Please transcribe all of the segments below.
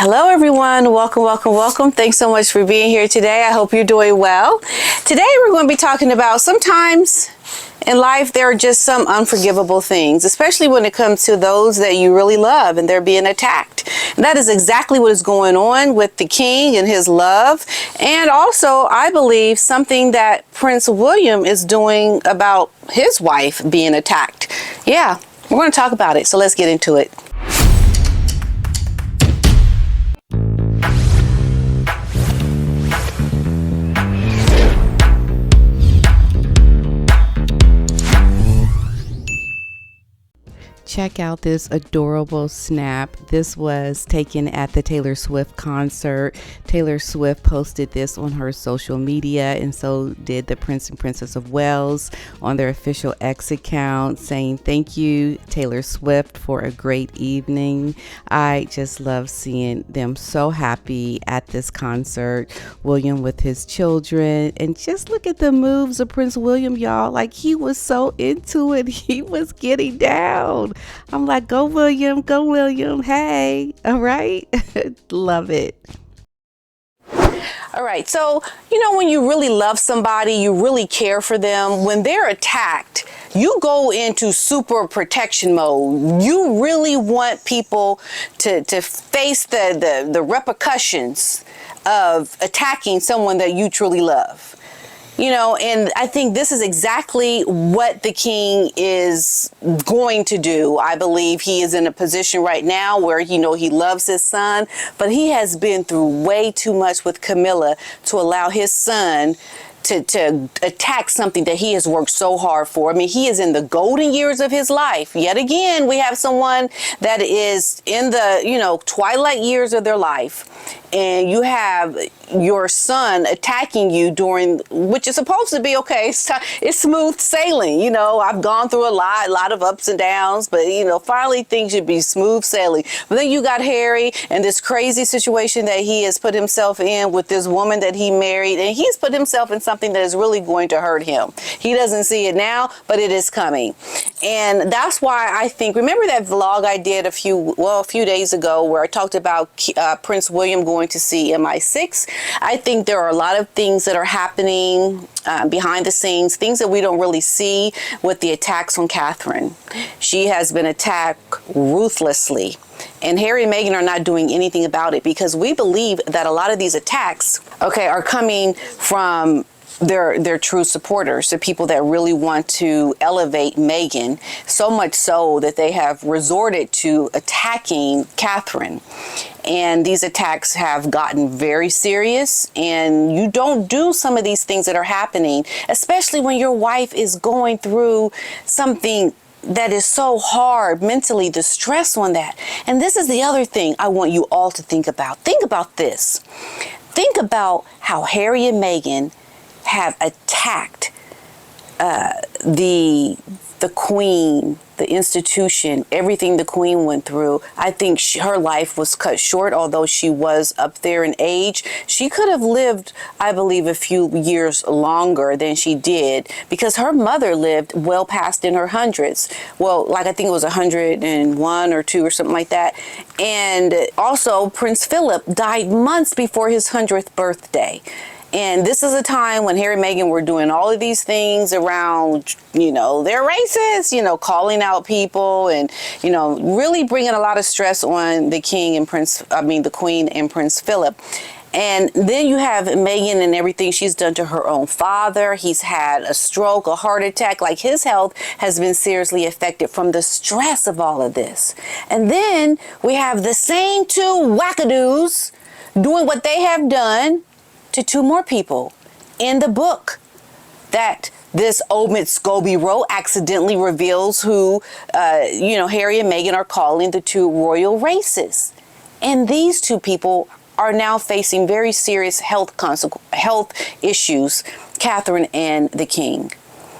Hello, everyone. Welcome, welcome, welcome. Thanks so much for being here today. I hope you're doing well. Today, we're going to be talking about sometimes in life, there are just some unforgivable things, especially when it comes to those that you really love and they're being attacked. And that is exactly what is going on with the king and his love. And also, I believe something that Prince William is doing about his wife being attacked. Yeah, we're going to talk about it. So let's get into it. Check out this adorable snap. This was taken at the Taylor Swift concert. Taylor Swift posted this on her social media, and so did the Prince and Princess of Wales on their official X account, saying thank you, Taylor Swift, for a great evening. I just love seeing them so happy at this concert. William with his children, and just look at the moves of Prince William, y'all. Like, he was so into it. He was getting down. I'm like, go William, go William. Hey, all right. Love it. All right. So, when you really love somebody, you really care for them, when they're attacked, you go into super protection mode. You really want people to face the repercussions of attacking someone that you truly love. And I think this is exactly what the king is going to do. I believe he is in a position right now where, he loves his son, but he has been through way too much with Camilla to allow his son to attack something that he has worked so hard for. I mean, he is in the golden years of his life. Yet again, we have someone that is in the, twilight years of their life. And you have your son attacking you which is supposed to be okay. It's smooth sailing. I've gone through a lot of ups and downs, but finally things should be smooth sailing. But then you got Harry and this crazy situation that he has put himself in with this woman that he married, and he's put himself in something that is really going to hurt him. He doesn't see it now, but it is coming. And that's why I think, remember that vlog I did a few days ago where I talked about Prince William going to see MI6. I think there are a lot of things that are happening behind the scenes, things that we don't really see with the attacks on Catherine. She has been attacked ruthlessly. And Harry and Meghan are not doing anything about it because we believe that a lot of these attacks, are coming from their true supporters, the people that really want to elevate Meghan, so much so that they have resorted to attacking Catherine. And these attacks have gotten very serious, and you don't do some of these things that are happening, especially when your wife is going through something that is so hard mentally, the stress on that. And this is the other thing I want you all to think about. Think about this. Think about how Harry and Meghan have attacked the Queen, the institution, everything the Queen went through. I think her life was cut short, although she was up there in age. She could have lived, I believe, a few years longer than she did, because her mother lived well past in her hundreds. Well, I think it was 101 or 2 or something like that. And also, Prince Philip died months before his 100th birthday. And this is a time when Harry and Meghan were doing all of these things around, they're racist, calling out people and, really bringing a lot of stress on the the Queen and Prince Philip. And then you have Meghan and everything she's done to her own father. He's had a stroke, a heart attack. Like, his health has been seriously affected from the stress of all of this. And then we have the same two wackadoos doing what they have done to 2 more people in the book that this Omid Scobie wrote accidentally reveals who, Harry and Meghan are calling the 2 royal races. And these 2 people are now facing very serious health issues, Catherine and the King.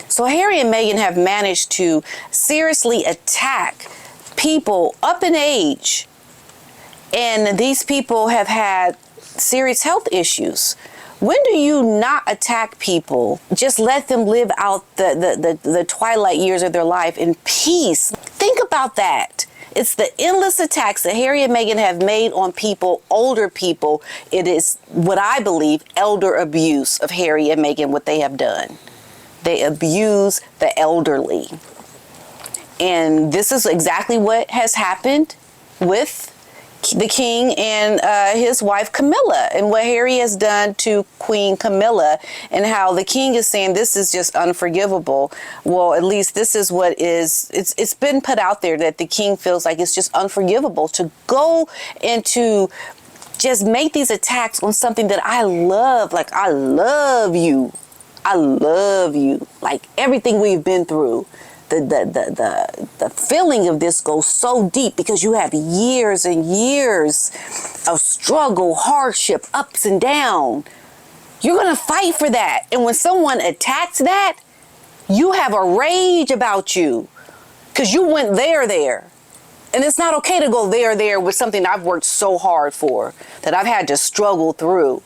So Harry and Meghan have managed to seriously attack people up in age. And these people have had serious health issues. When do you not attack people? Just let them live out the twilight years of their life in peace. Think about that. It's the endless attacks that Harry and Meghan have made on people, older people. It is what I believe elder abuse of Harry and Meghan, what they have done. They abuse the elderly. And this is exactly what has happened with the king and his wife Camilla, and what Harry has done to Queen Camilla, and how the king is saying this is just unforgivable. Well, at least this is what it's been put out there, that the king feels like it's just unforgivable to go into just make these attacks on something that I love. Like, I love you. I love you. Like, everything we've been through. The feeling of this goes so deep because you have years and years of struggle, hardship, ups and downs. You're going to fight for that. And when someone attacks that, you have a rage about you because you went there. And it's not okay to go there with something I've worked so hard for, that I've had to struggle through.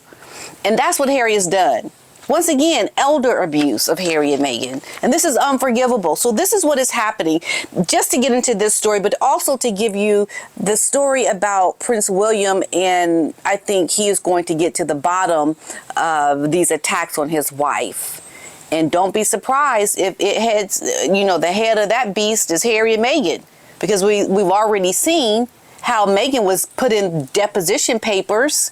And that's what Harry has done. Once again, elder abuse of Harry and Meghan. And this is unforgivable. So this is what is happening. Just to get into this story, but also to give you the story about Prince William. And I think he is going to get to the bottom of these attacks on his wife. And don't be surprised if it heads, the head of that beast is Harry and Meghan. Because we've already seen how Meghan was put in deposition papers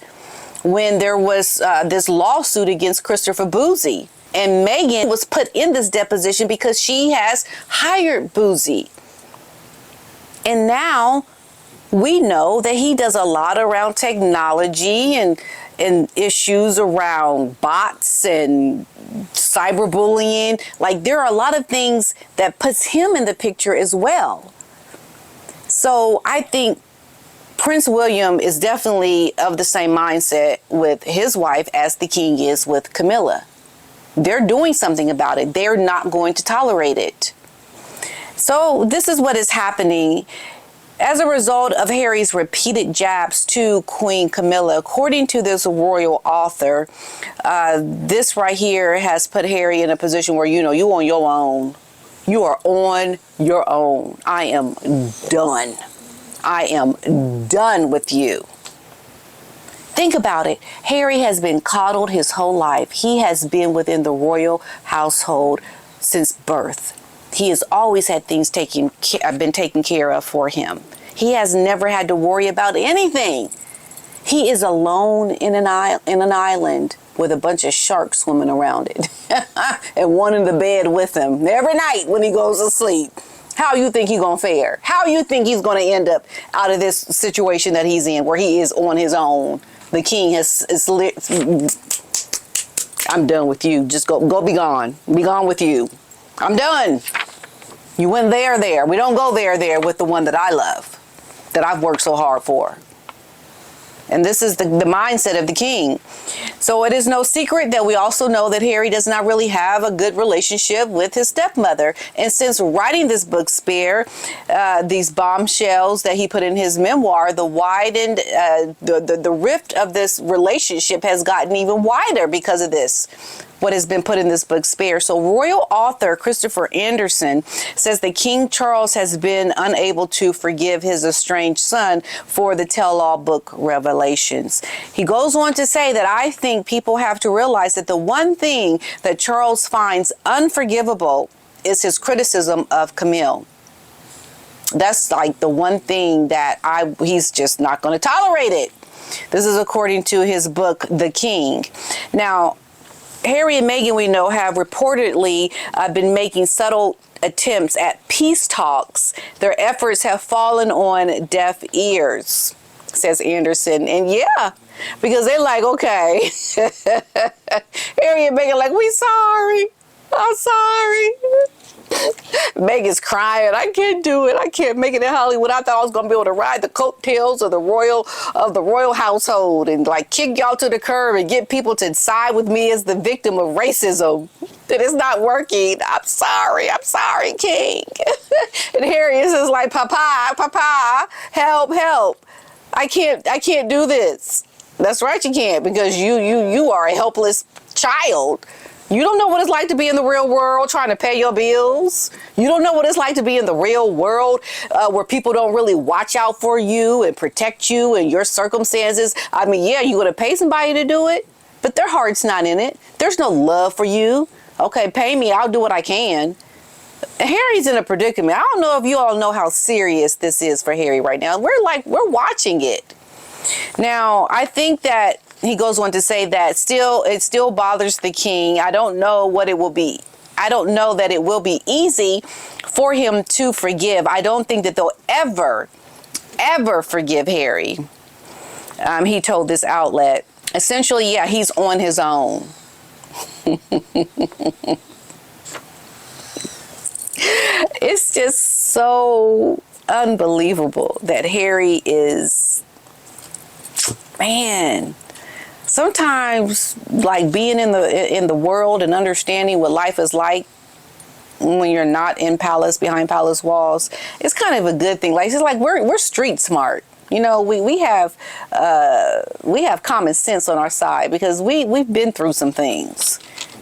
when there was this lawsuit against Christopher Boozy. And Meghan was put in this deposition because she has hired Boozy. And now we know that he does a lot around technology and issues around bots and cyberbullying. Like, there are a lot of things that puts him in the picture as well. So I think Prince William is definitely of the same mindset with his wife as the king is with Camilla. They're doing something about it. They're not going to tolerate it. So this is what is happening as a result of Harry's repeated jabs to Queen Camilla. According to this royal author, this right here has put Harry in a position where, you on your own. You are on your own. I am done. I am done with you. Think about it. Harry has been coddled his whole life. He has been within the royal household since birth. He has always had things been taken care of for him. He has never had to worry about anything. He is alone in an island with a bunch of sharks swimming around it and one in the bed with him every night when he goes to sleep. How you think he's going to fare? How you think he's going to end up out of this situation that he's in, where he is on his own? The king is I'm done with you. Just go be gone. Be gone with you. I'm done. You went there. We don't go there with the one that I love, that I've worked so hard for. And this is the mindset of the king. So it is no secret that we also know that Harry does not really have a good relationship with his stepmother. And since writing this book, Spare, these bombshells that he put in his memoir, the rift of this relationship has gotten even wider because of this. What has been put in this book, Spare. So royal author Christopher Anderson says that King Charles has been unable to forgive his estranged son for the tell-all book Revelations. He goes on to say that I think people have to realize that the one thing that Charles finds unforgivable is his criticism of Camille. That's like the one thing that he's just not going to tolerate it. This is according to his book, The King. Now, Harry and Meghan, we know, have reportedly been making subtle attempts at peace talks. Their efforts have fallen on deaf ears, says Anderson. And yeah, because they're like, okay, Harry and Meghan like, we sorry. I'm sorry. Megan's crying. I can't do it. I can't make it in Hollywood. I thought I was gonna be able to ride the coattails of the royal household and like kick y'all to the curb and get people to side with me as the victim of racism. That it's not working. I'm sorry, King. And Harry is just like, Papa, help. I can't do this. That's right, you can't, because you are a helpless child. You don't know what it's like to be in the real world trying to pay your bills. You don't know what it's like to be in the real world where people don't really watch out for you and protect you and your circumstances. I mean, yeah, you're going to pay somebody to do it, but their heart's not in it. There's no love for you. Okay, pay me. I'll do what I can. Harry's in a predicament. I don't know if you all know how serious this is for Harry right now. We're watching it. Now, I think that he goes on to say that it still bothers the king. I don't know what it will be. I don't know that it will be easy for him to forgive. I don't think that they'll ever forgive Harry. He told this outlet. Essentially, yeah, he's on his own. It's just so unbelievable that Harry is, man. Sometimes, like, being in the world and understanding what life is like when you're not behind palace walls, it's kind of a good thing. Like, it's like we're street smart. You know, we have common sense on our side because we've been through some things.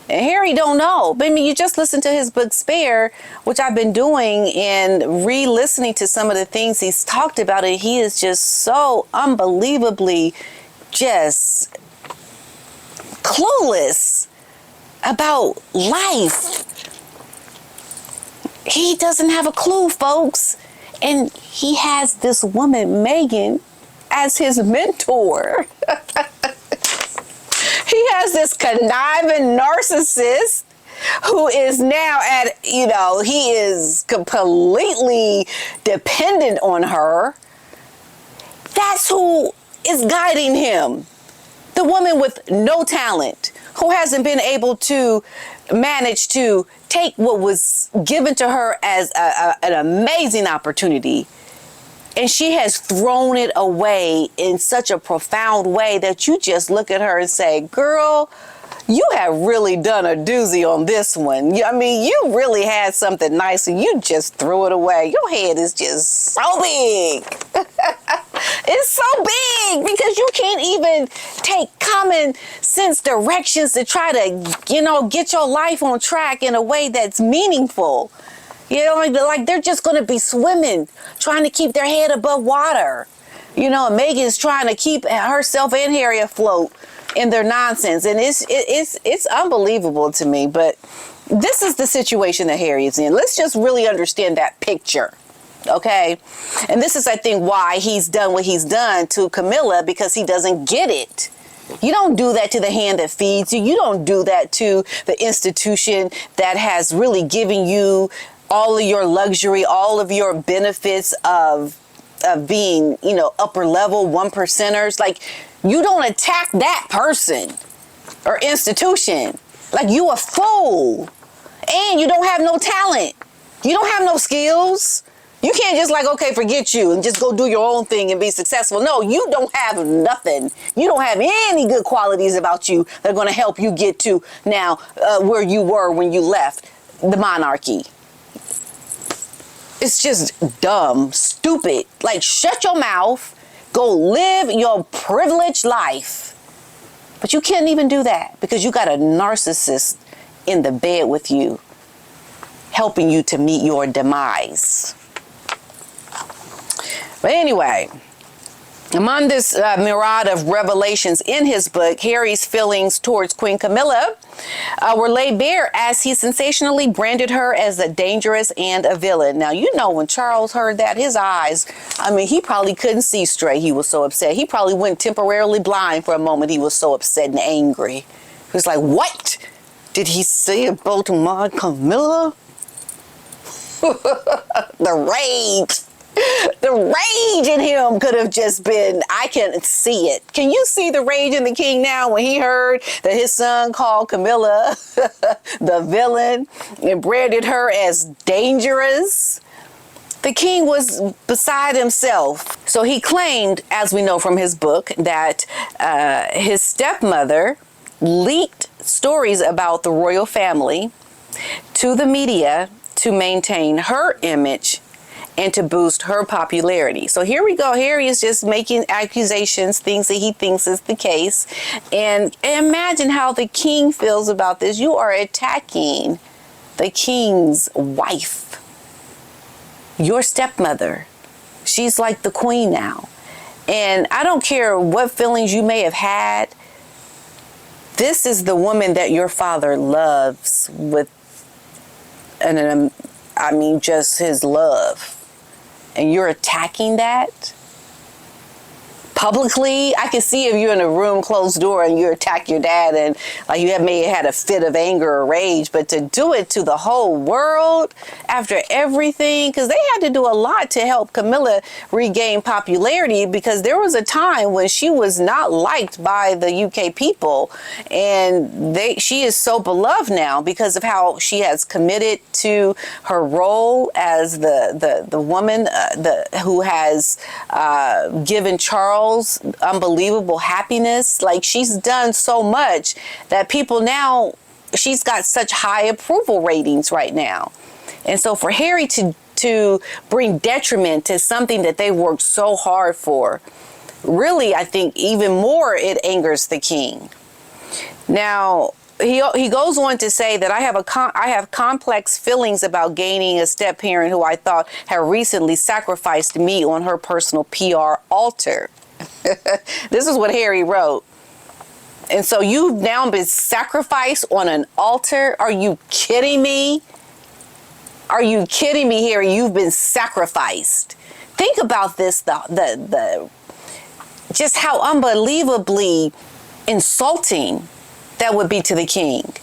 And Harry don't know. I mean, you just listen to his book Spare, which I've been doing, and re-listening to some of the things he's talked about, and he is just so unbelievably just clueless about life. He doesn't have a clue, folks. And he has this woman, Megan, as his mentor. He has this conniving narcissist who is now he is completely dependent on her. That's who is guiding him. The woman with no talent, who hasn't been able to manage to take what was given to her as an amazing opportunity, and she has thrown it away in such a profound way that you just look at her and say, girl, you have really done a doozy on this one. I mean, you really had something nice and you just threw it away. Your head is just so big. It's so big because you can't even take common sense directions to try to, get your life on track in a way that's meaningful. Like they're just going to be swimming, trying to keep their head above water. And Megan's trying to keep herself and Harry afloat in their nonsense. And it's unbelievable to me. But this is the situation that Harry is in. Let's just really understand that picture. Okay. And this is, I think, why he's done what he's done to Camilla, because he doesn't get it. You don't do that to the hand that feeds you. You don't do that to the institution that has really given you all of your luxury, all of your benefits of being, upper level 1%ers. Like, you don't attack that person or institution. Like, you a fool. And you don't have no talent. You don't have no skills. You can't just okay, forget you and just go do your own thing and be successful. No, you don't have nothing. You don't have any good qualities about you that are going to help you get to now where you were when you left the monarchy. It's just dumb, stupid. Like, shut your mouth. Go live your privileged life. But you can't even do that because you got a narcissist in the bed with you, helping you to meet your demise. But anyway, among this myriad of revelations in his book, Harry's feelings towards Queen Camilla were laid bare as he sensationally branded her as a dangerous and a villain. Now, when Charles heard that, his eyes, he probably couldn't see straight. He was so upset. He probably went temporarily blind for a moment. He was so upset and angry. He was like, what did he say about my Camilla? The rage. The rage in him could have just been, I can see it. Can you see the rage in the king now when he heard that his son called Camilla the villain and branded her as dangerous? The king was beside himself. So he claimed, as we know from his book, that his stepmother leaked stories about the royal family to the media to maintain her image and to boost her popularity. So here we go. Harry is just making accusations, things that he thinks is the case. And imagine how the king feels about this. You are attacking the king's wife, your stepmother. She's like the queen now. And I don't care what feelings you may have had. This is the woman that your father loves with, just his love. And you're attacking that publicly. I can see if you're in a room, closed door, and you attack your dad and like you may have had a fit of anger or rage, but to do it to the whole world after everything, because they had to do a lot to help Camilla regain popularity, because there was a time when she was not liked by the UK people, and she is so beloved now because of how she has committed to her role as the woman who has given Charles unbelievable happiness. Like, she's done so much that people now, she's got such high approval ratings right now. And so for Harry to bring detriment to something that they worked so hard for, really, I think even more it angers the king. Now, he goes on to say that I have complex feelings about gaining a step-parent who I thought had recently sacrificed me on her personal PR altar. This is what Harry wrote. And so you've now been sacrificed on an altar? Are you kidding me? Are you kidding me, Harry? You've been sacrificed. Think about this, the just how unbelievably insulting that would be to the king.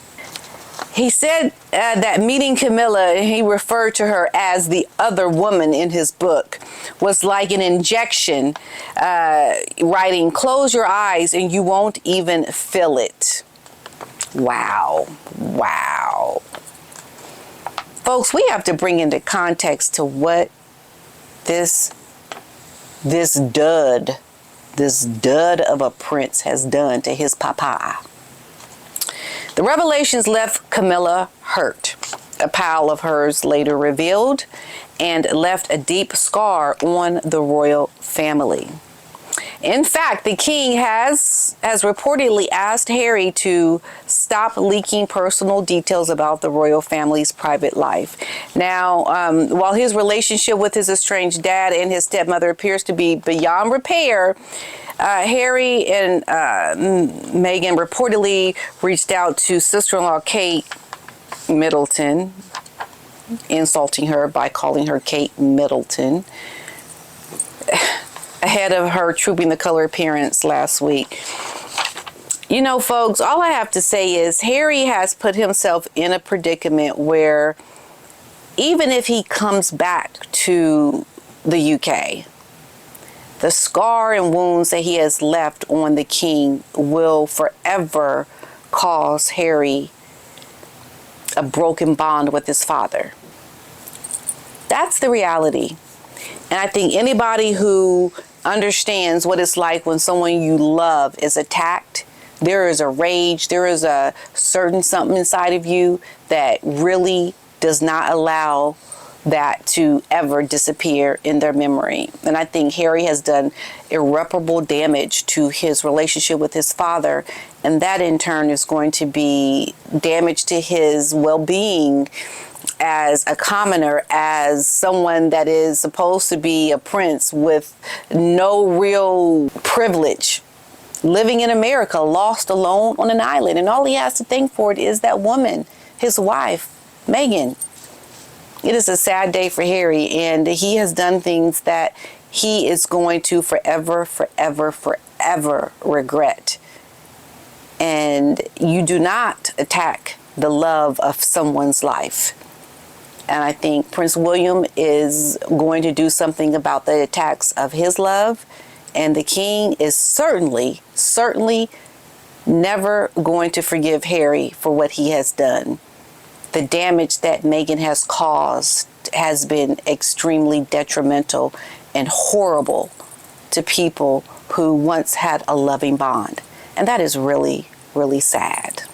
He said that meeting Camilla, he referred to her as the other woman in his book, was like an injection, writing, "Close your eyes and you won't even feel it." Wow. Wow. Folks, we have to bring into context to what this dud of a prince has done to his papa. The revelations left Camilla hurt. A pal of hers later revealed, and left a deep scar on the royal family. In fact, the king has reportedly asked Harry to stop leaking personal details about the royal family's private life. Now, while his relationship with his estranged dad and his stepmother appears to be beyond repair, Harry and Meghan reportedly reached out to sister-in-law Kate Middleton, insulting her by calling her Kate Middleton, ahead of her Trooping the Color appearance last week. You know, folks, all I have to say is Harry has put himself in a predicament where even if he comes back to the UK, the scar and wounds that he has left on the king will forever cause Harry a broken bond with his father. That's the reality. And I think anybody who understands what it's like when someone you love is attacked, there is a rage, there is a certain something inside of you that really does not allow that to ever disappear in their memory. And I think Harry has done irreparable damage to his relationship with his father, and that in turn is going to be damage to his well-being as a commoner, as someone that is supposed to be a prince with no real privilege, living in America, lost alone on an island. And all he has to thank for it is that woman, his wife, Meghan. It is a sad day for Harry, and he has done things that he is going to forever, forever, forever regret. And you do not attack the love of someone's life. And I think Prince William is going to do something about the attacks of his love. And the king is certainly never going to forgive Harry for what he has done. The damage that Meghan has caused has been extremely detrimental and horrible to people who once had a loving bond. And that is really, really sad.